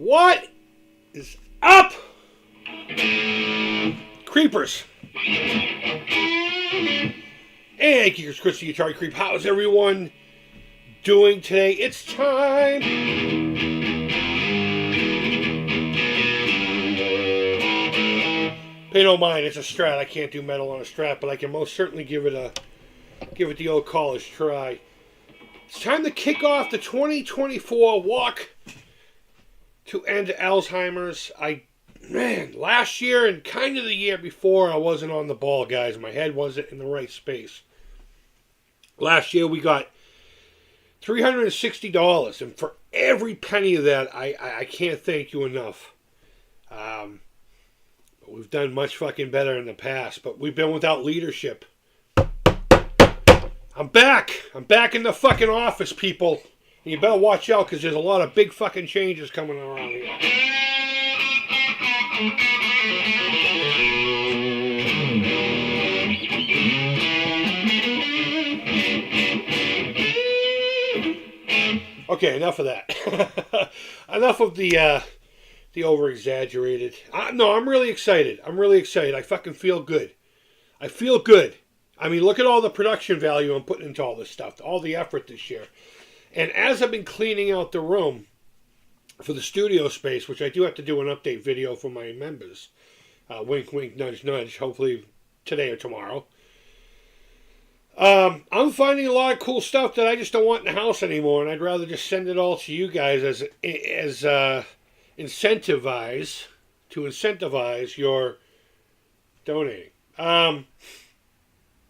What is up, creepers? Hey, Kickers, Chris, the Atari Creep. How's everyone doing today? It's time. Pay no mind, it's a Strat. I can't do metal on a Strat, but I can most certainly give it the old college try. It's time to kick off the 2024 walk to end alzheimer's. Last year and kind of the year before, I wasn't on the ball, guys. My head wasn't in the right space. Last year, we got $360, and for every penny of that, I can't thank you enough. We've done much fucking better in the past, but we've been without leadership. I'm back. I'm back in the fucking office, people. And you better watch out, because there's a lot of big fucking changes coming around here. Okay, enough of that. Enough of the over-exaggerated. No, I'm really excited. I fucking feel good. I feel good. I mean, look at all the production value I'm putting into all this stuff, all the effort this year. And as I've been cleaning out the room for the studio space, which I do have to do an update video for my members, wink, wink, nudge, nudge, hopefully today or tomorrow, I'm finding a lot of cool stuff that I just don't want in the house anymore, and I'd rather just send it all to you guys as incentivize your donating.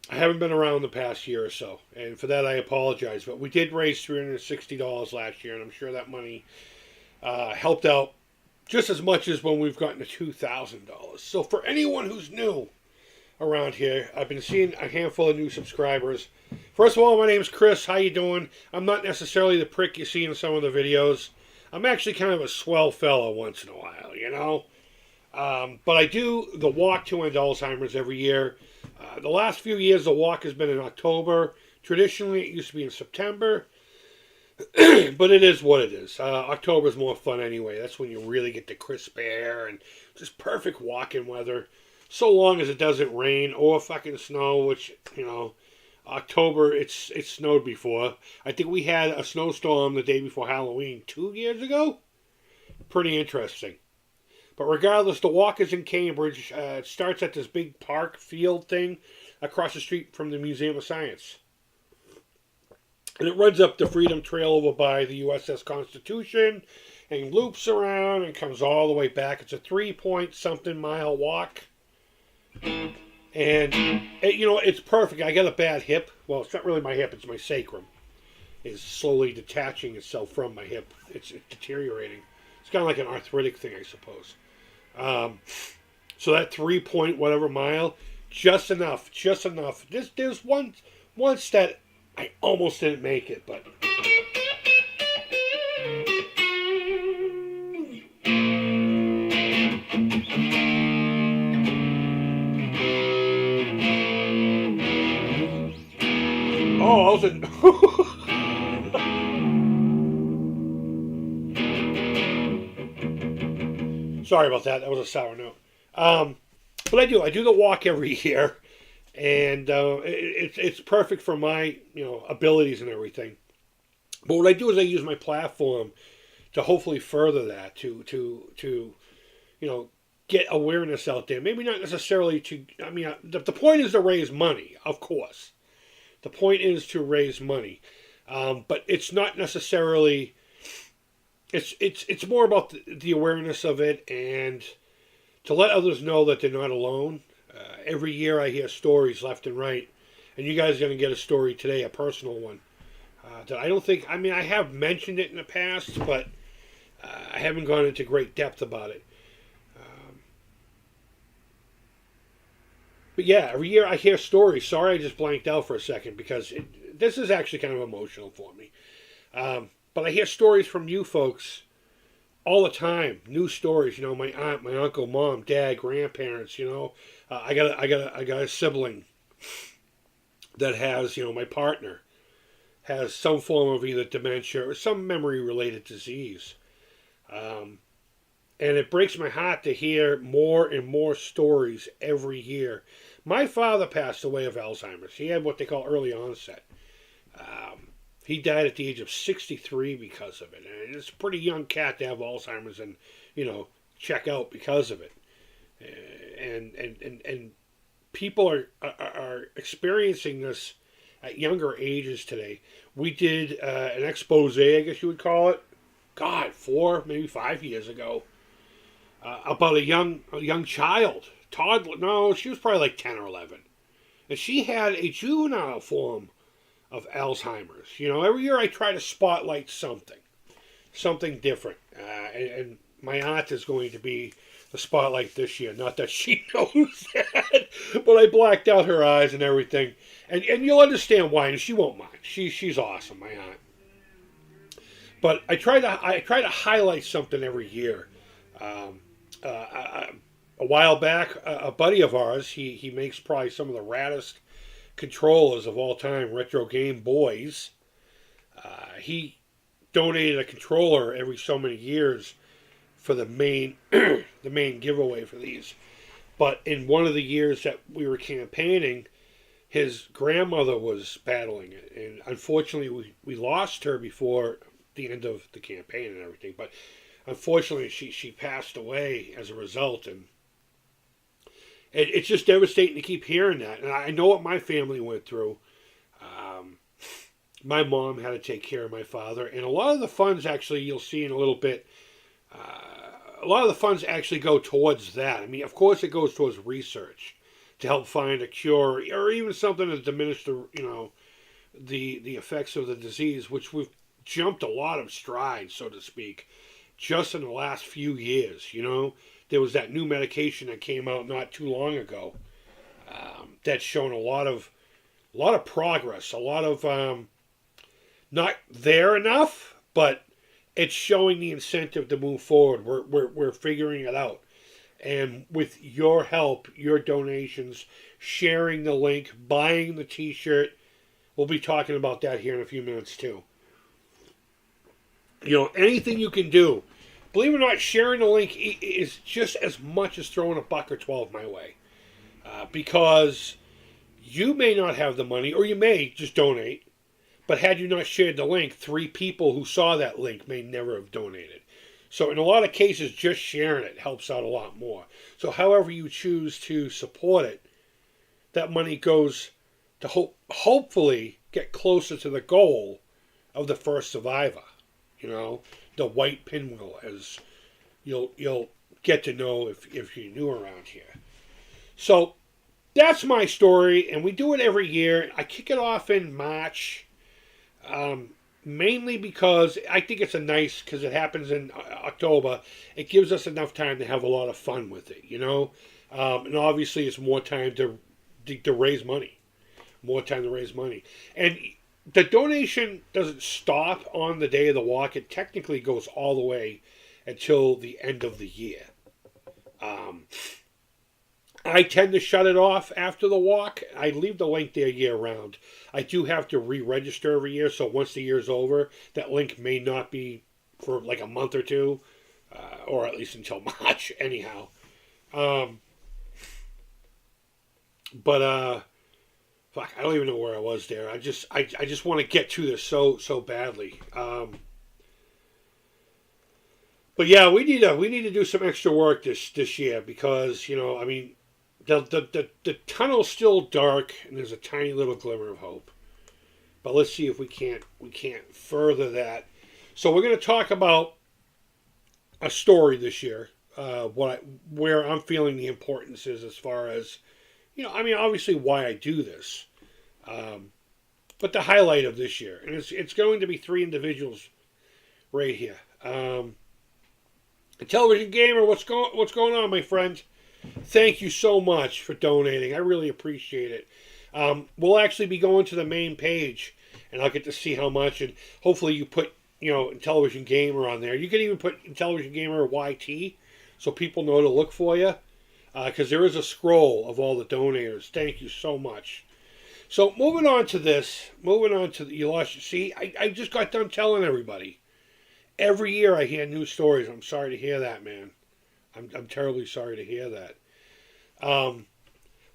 I haven't been around the past year or so, and for that I apologize. But we did raise $360 last year, and I'm sure that money helped out just as much as when we've gotten to $2,000. So for anyone who's new around here, I've been seeing a handful of new subscribers. First of all, my name's Chris. How you doing? I'm not necessarily the prick you see in some of the videos. I'm actually kind of a swell fellow once in a while, you know? But I do the walk to end alzheimer's every year. The last few years, the walk has been in October. Traditionally, it used to be in September. But it is what it is. October is more fun anyway. That's when you really get the crisp air and just perfect walking weather. So long as it doesn't rain or fucking snow, which, you know, October, it snowed before. I think we had a snowstorm the day before Halloween 2 years ago. Pretty interesting. But regardless, the walk is in Cambridge. It starts at this big park field thing across the street from the Museum of Science. And it runs up the Freedom Trail over by the USS Constitution and loops around and comes all the way back. It's a 3-point-something mile walk. And, it's perfect. I got a bad hip. Well, it's not really my hip. It's my sacrum. It's slowly detaching itself from my hip. It's deteriorating. It's kind of like an arthritic thing, I suppose. So that 3-point whatever mile, just enough. There's once that I almost didn't make it, but I was in sorry about that. That was a sour note. But I do the walk every year, and it's perfect for my abilities and everything. But what I do is I use my platform to hopefully further that to get awareness out there. Maybe not necessarily the point is to raise money, of course. The point is to raise money, but it's not necessarily. It's more about the awareness of it and to let others know that they're not alone. Every year I hear stories left and right, and you guys are going to get a story today, a personal one, that I don't think, I have mentioned it in the past, but I haven't gone into great depth about it. But yeah, every year I hear stories. Sorry I just blanked out for a second because this is actually kind of emotional for me. But I hear stories from you folks all the time. New stories, my aunt, my uncle, mom, dad, grandparents, I got a sibling that has, my partner has some form of either dementia or some memory-related disease. And it breaks my heart to hear more and more stories every year. My father passed away of Alzheimer's. He had what they call early onset. He died at the age of 63 because of it. And it's a pretty young cat to have Alzheimer's and, check out because of it. And people are experiencing this at younger ages today. We did an expose, I guess you would call it, God, 4, maybe 5 years ago, about a young child, toddler. No, she was probably like 10 or 11, and she had a juvenile form of Alzheimer's. Every year I try to spotlight something different, and my aunt is going to be the spotlight this year. Not that she knows that, but I blacked out her eyes and everything, and you'll understand why, and she won't mind. She's awesome, my aunt. But I try to highlight something every year. A while back, a buddy of ours, he makes probably some of the raddest controllers of all time, retro Game Boys. He donated a controller every so many years for the main the main giveaway for these. But in one of the years that we were campaigning, his grandmother was battling it, and unfortunately we lost her before the end of the campaign and everything. But unfortunately, she passed away as a result, and it's just devastating to keep hearing that. And I know what my family went through. My mom had to take care of my father, and a lot of the funds, actually, you'll see in a little bit, a lot of the funds actually go towards that. I mean, of course, it goes towards research to help find a cure or even something to diminish the effects of the disease, which we've jumped a lot of strides, so to speak, just in the last few years. There was that new medication that came out not too long ago that's shown a lot of progress, a lot of not there enough, but it's showing the incentive to move forward. We're figuring it out, and with your help, your donations, sharing the link, buying the T-shirt, we'll be talking about that here in a few minutes too. Anything you can do. Believe it or not, sharing the link is just as much as throwing a buck or 12 my way. Because you may not have the money, or you may just donate, but had you not shared the link, 3 people who saw that link may never have donated. So in a lot of cases, just sharing it helps out a lot more. So however you choose to support it, that money goes to hopefully get closer to the goal of the first survivor. The white pinwheel, as you'll get to know if you're new around here. So that's my story, and we do it every year. I kick it off in March, mainly because I think it's because it happens in October. It gives us enough time to have a lot of fun with it, and obviously it's more time to raise money, and the donation doesn't stop on the day of the walk. It technically goes all the way until the end of the year. I tend to shut it off after the walk. I leave the link there year round. I do have to re-register every year, so once the year's over, that link may not be for like a month or two, or at least until March, anyhow. Fuck, I don't even know where I was there. I just want to get to this so badly. But yeah, we need to do some extra work this year because the tunnel's still dark and there's a tiny little glimmer of hope. But let's see if we can't further that. So we're going to talk about a story this year. Where I'm feeling the importance is as far as. Obviously why I do this. But the highlight of this year. And it's going to be 3 individuals right here. Television Gamer, what's going on, my friend? Thank you so much for donating. I really appreciate it. We'll actually be going to the main page, and I'll get to see how much. And hopefully you put, Television Gamer on there. You can even put Television Gamer YT so people know to look for you. Because there is a scroll of all the donators. Thank you so much. So moving on to you lost your see. I just got done telling everybody. Every year I hear new stories. I'm sorry to hear that, man. I'm terribly sorry to hear that.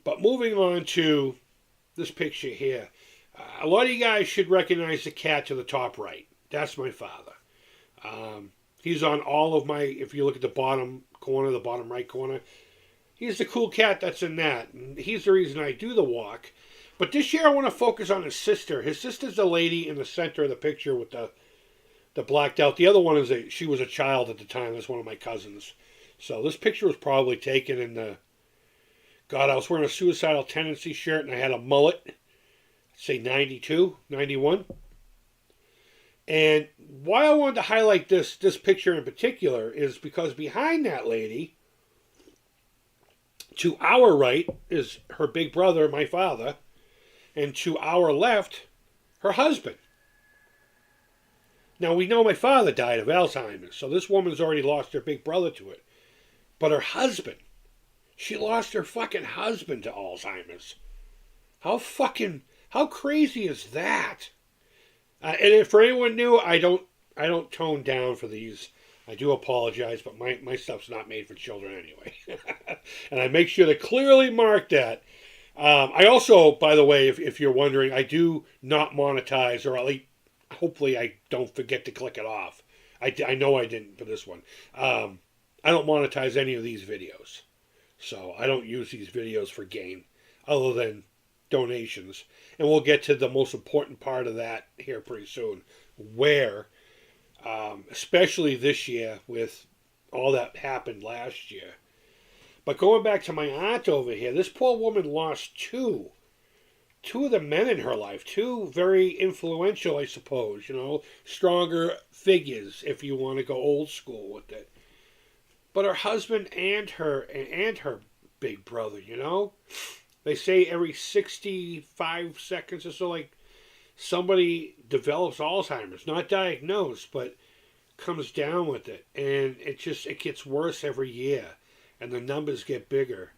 But moving on to this picture here. A lot of you guys should recognize the cat to the top right. That's my father. He's on all of my, if you look at the bottom corner, the bottom right corner, he's the cool cat that's in that. And he's the reason I do the walk. But this year I want to focus on his sister. His sister's the lady in the center of the picture with the blacked out. The other one is she was a child at the time. That's one of my cousins. So this picture was probably taken in the, God, I was wearing a suicidal tendency shirt and I had a mullet. I'd say 92, 91. And why I wanted to highlight this picture in particular is because behind that lady, to our right, is her big brother, my father, and to our left, her husband. Now, we know my father died of Alzheimer's, so this woman's already lost her big brother to it. But her husband, she lost her fucking husband to Alzheimer's. How crazy is that? And if for anyone new, I don't tone down for these. I do apologize, but my stuff's not made for children anyway. And I make sure to clearly mark that. I also, by the way, if you're wondering, I do not monetize, or at least hopefully I don't forget to click it off. I know I didn't for this one. I don't monetize any of these videos. So I don't use these videos for gain other than donations. And we'll get to the most important part of that here pretty soon. Where, especially this year with all that happened last year. But going back to my aunt over here, this poor woman lost two of the men in her life. Two very influential, I suppose, stronger figures if you want to go old school with it. But her husband and her big brother, They say every 65 seconds or so, like, somebody develops Alzheimer's. Not diagnosed, but comes down with it. And it gets worse every year. And the numbers get bigger.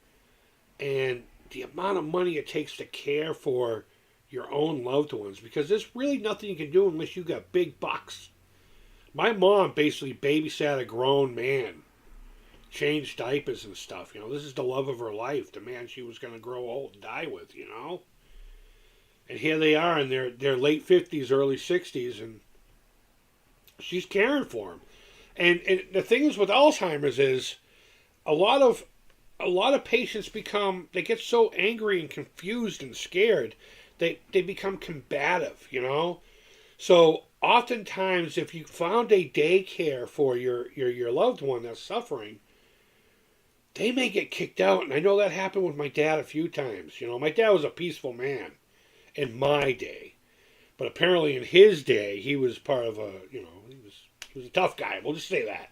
And the amount of money it takes to care for your own loved ones, because there's really nothing you can do unless you got big bucks. My mom basically babysat a grown man. Changed diapers and stuff. This is the love of her life, the man she was going to grow old and die with, And here they are in their late 50s, early 60s, and she's caring for him. And the thing is with Alzheimer's is a lot of patients they get so angry and confused and scared, they become combative, So oftentimes if you found a daycare for your loved one that's suffering, they may get kicked out. And I know that happened with my dad a few times. My dad was a peaceful man in my day. But apparently in his day, he was part of he was a tough guy. We'll just say that.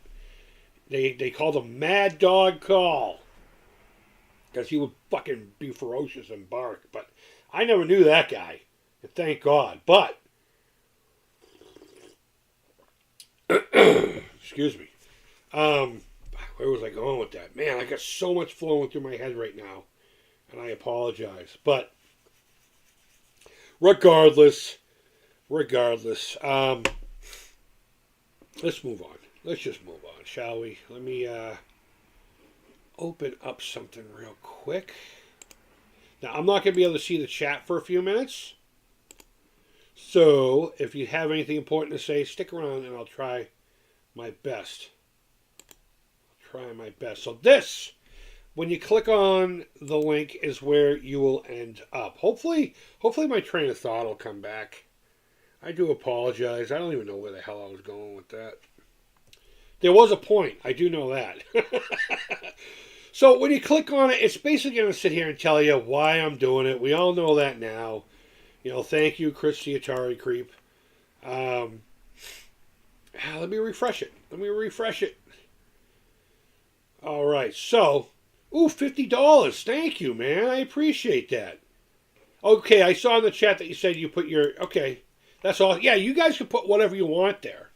They called him Mad Dog Call. Because he would fucking be ferocious and bark. But I never knew that guy. And thank God. But, excuse me. Where was I going with that? Man, I got so much flowing through my head right now. And I apologize. But regardless, let's move on. Let's just move on, shall we? Let me open up something real quick. Now, I'm not going to be able to see the chat for a few minutes. So, if you have anything important to say, stick around and I'll try my best. So this, when you click on the link, is where you will end up. Hopefully my train of thought will come back. I do apologize. I don't even know where the hell I was going with that. There was a point. I do know that. So when you click on it, it's basically going to sit here and tell you why I'm doing it. We all know that now. Thank you, Chris the Atari Creep. Let me refresh it. All right, so, $50. Thank you, man. I appreciate that. Okay, I saw in the chat that you said you put okay, that's all. Yeah, you guys can put whatever you want there.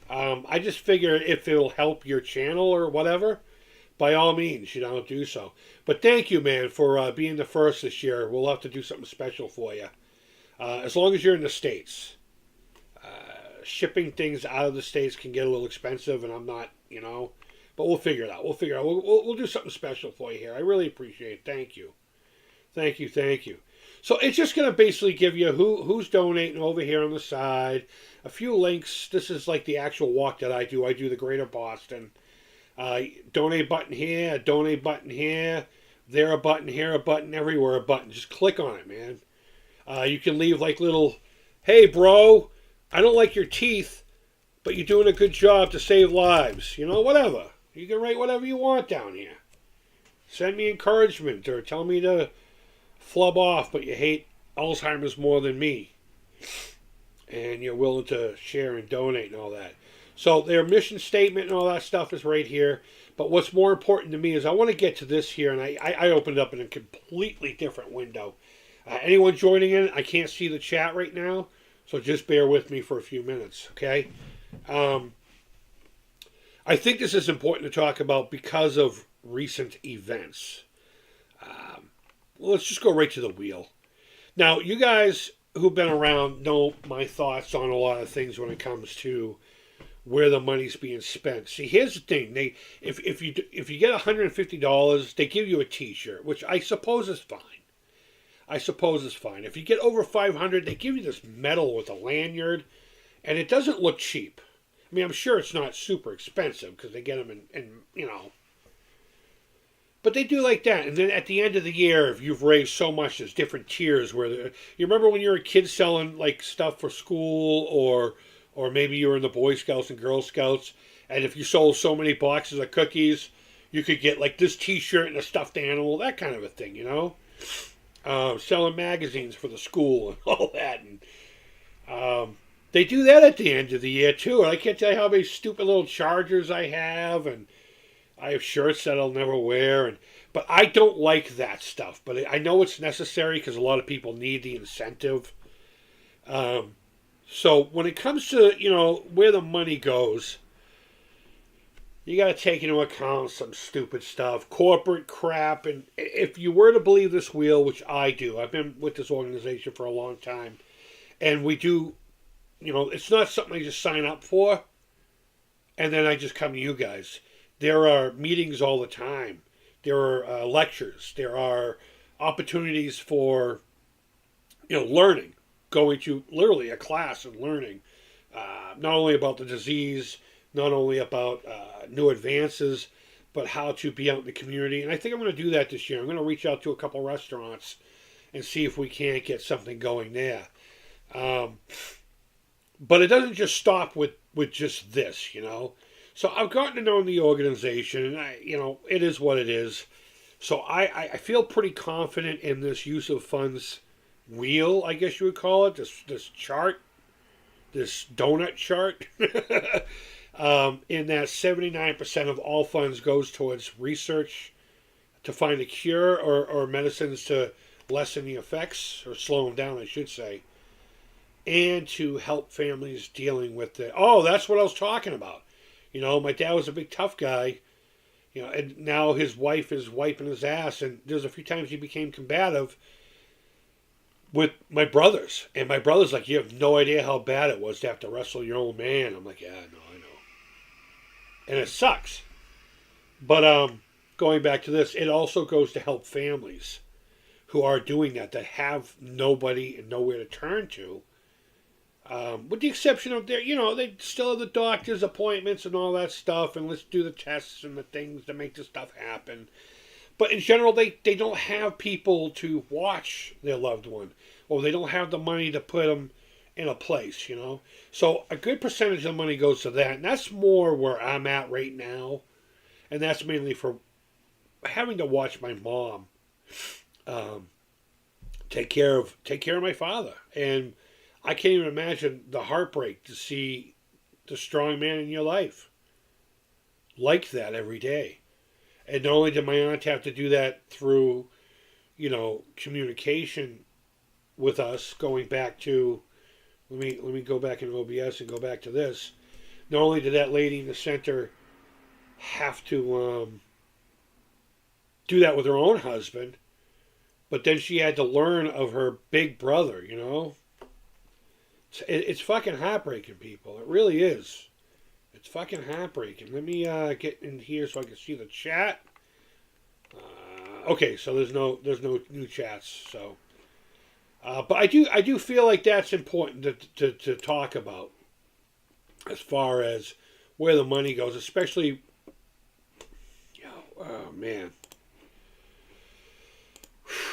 I just figure if it'll help your channel or whatever, by all means, do so. But thank you, man, for being the first this year. We'll have to do something special for you. As long as you're in the States. Shipping things out of the States can get a little expensive, and I'm not, But we'll figure it out. We'll figure it out. We'll do something special for you here. I really appreciate it. Thank you. Thank you. Thank you. So it's just going to basically give you who's donating over here on the side, a few links. This is like the actual walk that I do. I do the Greater Boston. Donate button here, a donate button here, there a button, here a button, everywhere a button. Just click on it, man. You can leave like little, hey bro, I don't like your teeth, but you're doing a good job to save lives. You know, whatever. You can write whatever you want down here. Send me encouragement or tell me to flub off, but you hate Alzheimer's more than me. And you're willing to share and donate and all that. So their mission statement and all that stuff is right here. But what's more important to me is I want to get to this here, and I opened it up in a completely different window. Anyone joining in, I can't see the chat right now, so just bear with me for a few minutes, okay? I think this is important to talk about because of recent events. Well, let's just go right to the wheel. Now, you guys who've been around know my thoughts on a lot of things when it comes to where the money's being spent. See, here's the thing: if you get $150, they give you a T-shirt, which I suppose is fine. If you get over $500, they give you this medal with a lanyard, and it doesn't look cheap. I mean, I'm sure it's not super expensive because they get them in you know. But they do like that. And then at the end of the year, if you've raised so much, there's different tiers where you remember when you were a kid selling like stuff for school, or maybe you were in the Boy Scouts and Girl Scouts, and if you sold so many boxes of cookies, you could get like this T-shirt and a stuffed animal, that kind of a thing, you know? Selling magazines for the school and all that. And they do that at the end of the year too. And I can't tell you how many stupid little chargers I have, and I have shirts that I'll never wear. But I don't like that stuff. But I know it's necessary because a lot of people need the incentive. So when it comes to, you know, where the money goes, you got to take into account some stupid stuff, corporate crap. And if you were to believe this wheel, which I do, I've been with this organization for a long time, and we do, you know, it's not something I just sign up for and then I just come to you guys. There are meetings all the time. There are lectures. There are opportunities for, you know, learning, going to literally a class and learning, not only about the disease, not only about new advances, but how to be out in the community. And I think I'm going to do that this year. I'm going to reach out to a couple restaurants and see if we can't get something going there. But it doesn't just stop with just this, you know. So I've gotten to know the organization, and you know, it is what it is. So I feel pretty confident in this use of funds wheel, I guess you would call it, this chart, this donut chart, in that 79% of all funds goes towards research to find a cure or medicines to lessen the effects, or slow them down, I should say, and to help families dealing with the, oh, that's what I was talking about. You know, my dad was a big tough guy, you know, and now his wife is wiping his ass, and there's a few times he became combative with my brothers. And my brother's like, you have no idea how bad it was to have to wrestle your old man. I'm like, yeah, no, I know. And it sucks. But going back to this, it also goes to help families who are doing that have nobody and nowhere to turn to. With the exception of their, you know, they still have the doctor's appointments and all that stuff, and let's do the tests and the things to make this stuff happen. But in general, they don't have people to watch their loved one, or they don't have the money to put them in a place, you know. So a good percentage of the money goes to that, and that's more where I'm at right now, and that's mainly for having to watch my mom take care of my father. And I can't even imagine the heartbreak to see the strong man in your life like that every day. And not only did my aunt have to do that through, you know, communication with us, going back to, let me go back in OBS and go back to this. Not only did that lady in the center have to do that with her own husband, but then she had to learn of her big brother, you know. It's fucking heartbreaking, people. It really is. It's fucking heartbreaking. Let me get in here so I can see the chat. Okay, so there's no new chats. So, but I do feel like that's important to talk about as far as where the money goes, especially. Oh man,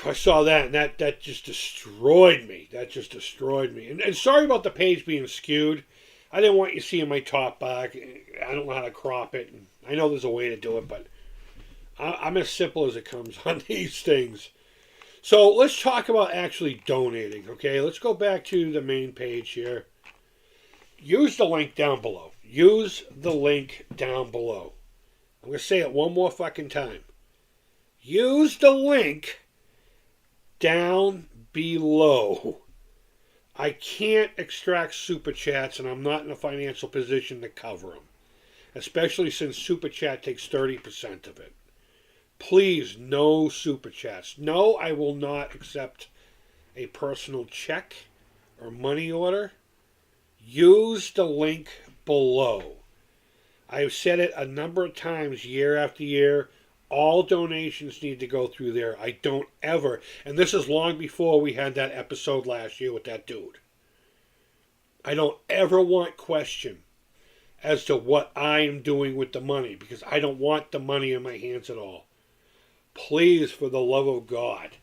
I saw that and that just destroyed me. That just destroyed me. And sorry about the page being skewed. I didn't want you seeing my top back. I don't know how to crop it. And I know there's a way to do it, but I'm as simple as it comes on these things. So let's talk about actually donating, okay? Let's go back to the main page here. Use the link down below. Use the link down below. I'm going to say it one more fucking time. Use the link down below. I can't extract super chats, and I'm not in a financial position to cover them, especially since super chat takes 30% of it. Please, no super chats. No, I will not accept a personal check or money order. Use the link below. I've said it a number of times year after year. All donations need to go through there. I don't ever, and this is long before we had that episode last year with that dude. I don't ever want question as to what I am doing with the money, because I don't want the money in my hands at all. Please, for the love of God,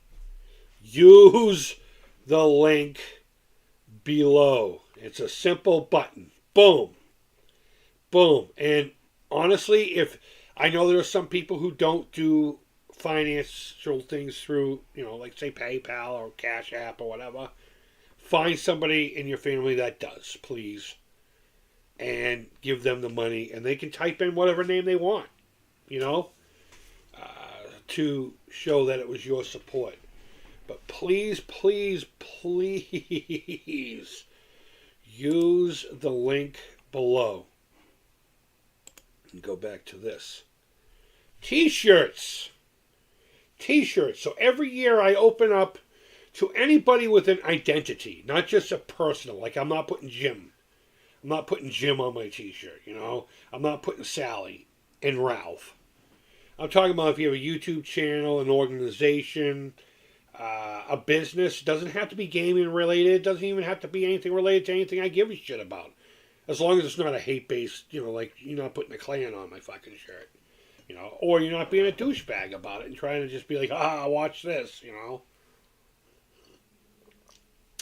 use the link below. It's a simple button. Boom. Boom. And honestly, if I know there are some people who don't do financial things through, like say PayPal or Cash App or whatever. Find somebody in your family that does, please. And give them the money. And they can type in whatever name they want, to show that it was your support. But please, please, please use the link below. And go back to this. T-shirts. T-shirts. So every year I open up to anybody with an identity, not just a personal. Like I'm not putting Jim. I'm not putting Jim on my T-shirt, I'm not putting Sally and Ralph. I'm talking about if you have a YouTube channel, an organization, a business. It doesn't have to be gaming related. It doesn't even have to be anything related to anything I give a shit about. As long as it's not a hate-based, like you're not putting a Klan on my fucking shirt. Or you're not being a douchebag about it and trying to just be like, watch this,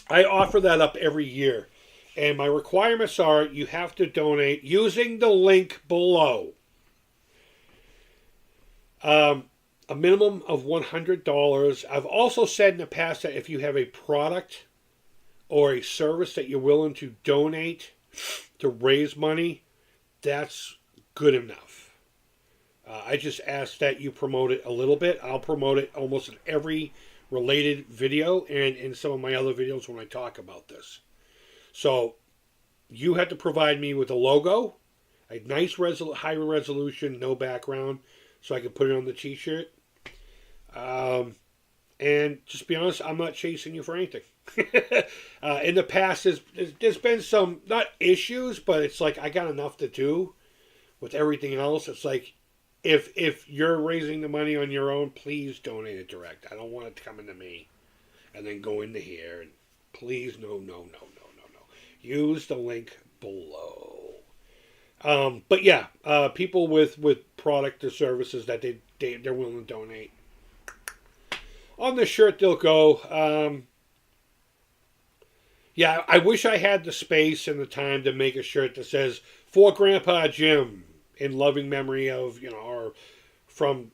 I offer that up every year. And my requirements are you have to donate using the link below. A minimum of $100. I've also said in the past that if you have a product or a service that you're willing to donate to raise money, that's good enough. I just ask that you promote it a little bit. I'll promote it almost in every related video and in some of my other videos when I talk about this. So you have to provide me with a logo, a nice high resolution, no background, so I can put it on the T-shirt. And just be honest, I'm not chasing you for anything. In the past, there's been some, not issues, but it's like I got enough to do with everything else. It's like, if you're raising the money on your own, please donate it direct. I don't want it to come into me and then go into here. And please, no. Use the link below. But yeah, people with product or services that they're willing to donate. On the shirt they'll go. Yeah, I wish I had the space and the time to make a shirt that says, for Grandpa Jim, in loving memory of, or from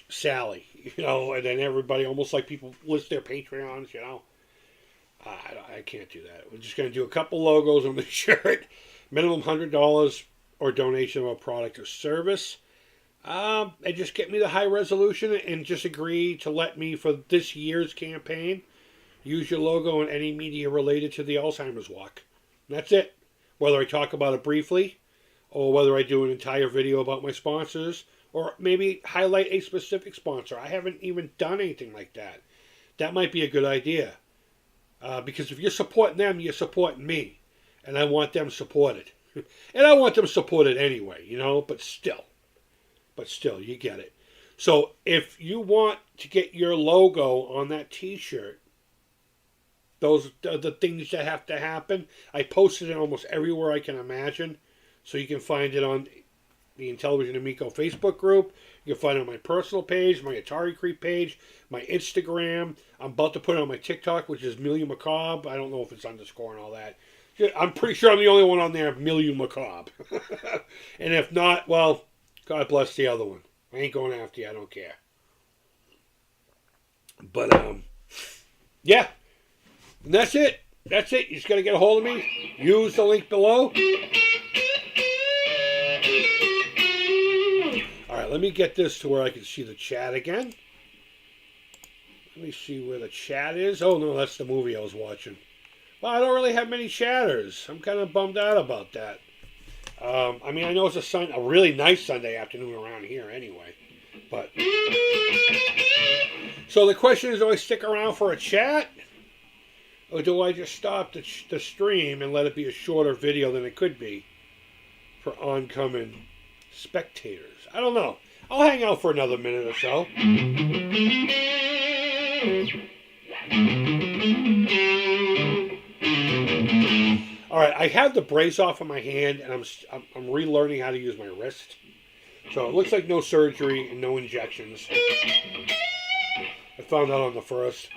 Sally, and then everybody, almost like people list their Patreons, I can't do that. We're just going to do a couple logos on the shirt, minimum $100 or donation of a product or service. And just get me the high resolution and just agree to let me, for this year's campaign, use your logo in any media related to the Alzheimer's walk. And that's it. Whether I talk about it briefly, or whether I do an entire video about my sponsors, or maybe highlight a specific sponsor. I haven't even done anything like that. That might be a good idea. Because if you're supporting them, you're supporting me. And I want them supported. And I want them supported anyway, you know, but still, you get it. So if you want to get your logo on that t-shirt, those are the things that have to happen. I posted it almost everywhere I can imagine. So you can find it on the Intellivision Amico Facebook group. You can find it on my personal page, my Atari Creep page, my Instagram. I'm about to put it on my TikTok, which is Milieu Macabre. I don't know if it's underscore and all that. I'm pretty sure I'm the only one on there, Milieu Macabre. And if not, well, God bless the other one. I ain't going after you. I don't care. But, yeah. And that's it. That's it. You just got to get a hold of me. Use the link below. All right, let me get this to where I can see the chat again. Let me see where the chat is. Oh, no, that's the movie I was watching. Well, I don't really have many chatters. I'm kind of bummed out about that. I mean, I know it's a really nice Sunday afternoon around here anyway. But so the question is, do I stick around for a chat? Or do I just stop the stream and let it be a shorter video than it could be for oncoming spectators? I don't know. I'll hang out for another minute or so. All right, I have the brace off of my hand, and I'm relearning how to use my wrist. So it looks like no surgery and no injections. I found out on the first.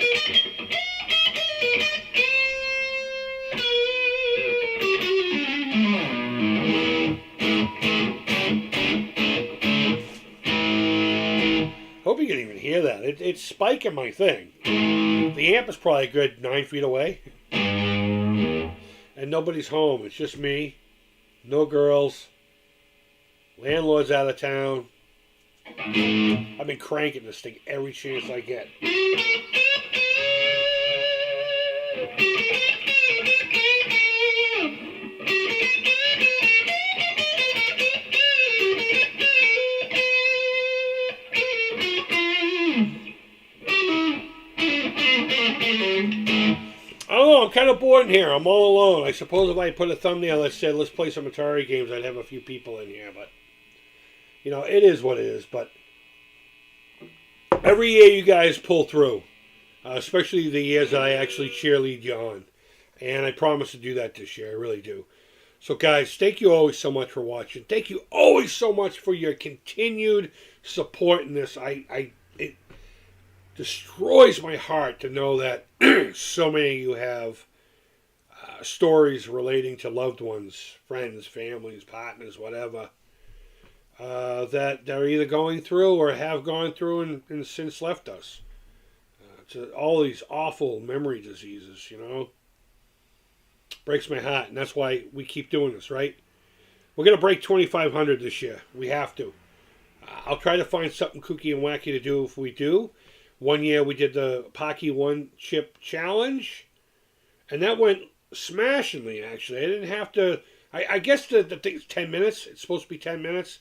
Hope you can even hear that. It's spiking my thing. The amp is probably a good 9 feet away. And nobody's home. It's just me. No girls. Landlord's out of town. I've been cranking this thing every chance I get. I don't know, I'm kind of bored in here. I'm all alone. I suppose if I put a thumbnail that said, let's play some Atari games, I'd have a few people in here. But, you know, it is what it is. But every year you guys pull through. Especially the years that I actually cheerlead you on. And I promise to do that this year. I really do. So, guys, thank you always so much for watching. Thank you always so much for your continued support in this. It destroys my heart to know that so many of you have stories relating to loved ones, friends, families, partners, whatever, that they're either going through or have gone through and since left us. To all these awful memory diseases, you know. Breaks my heart, and that's why we keep doing this, right? We're going to break 2,500 this year. We have to. I'll try to find something kooky and wacky to do if we do. One year we did the Pocky One Chip Challenge, and that went smashingly, actually. I didn't have to... I guess the thing's 10 minutes. It's supposed to be 10 minutes.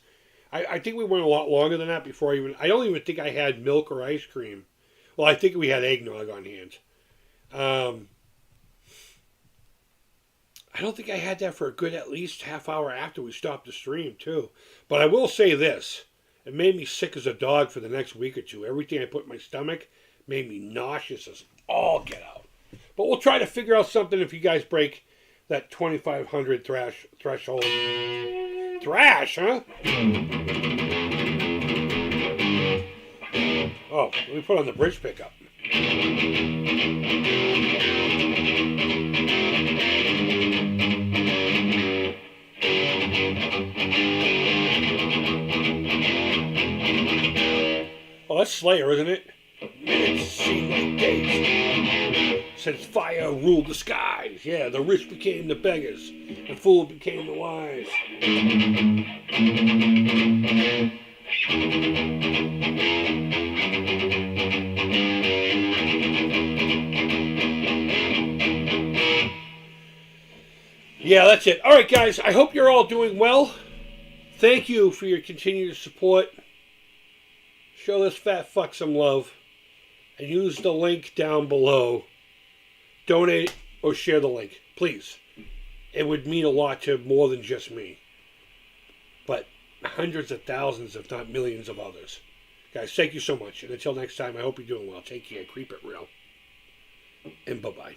I think we went a lot longer than that before I don't even think I had milk or ice cream. Well, I think we had eggnog on hand. I don't think I had that for a good at least half hour after we stopped the stream, too. But I will say this. It made me sick as a dog for the next week or two. Everything I put in my stomach made me nauseous as all get out. But we'll try to figure out something if you guys break that 2,500 threshold. Thrash, huh? Oh, let me put on the bridge pickup. Oh, that's Slayer, isn't it? Minutes seem like days. Since fire ruled the skies. Yeah, the rich became the beggars. The fool became the wise. Yeah, that's it. All right, guys. I hope you're all doing well. Thank you for your continued support. Show this fat fuck some love. And use the link down below. Donate or share the link, please. it would mean a lot to more than just me, but hundreds of thousands, if not millions of others. Guys, thank you so much. And until next time, I hope you're doing well. Take care. Keep it real. And bye-bye.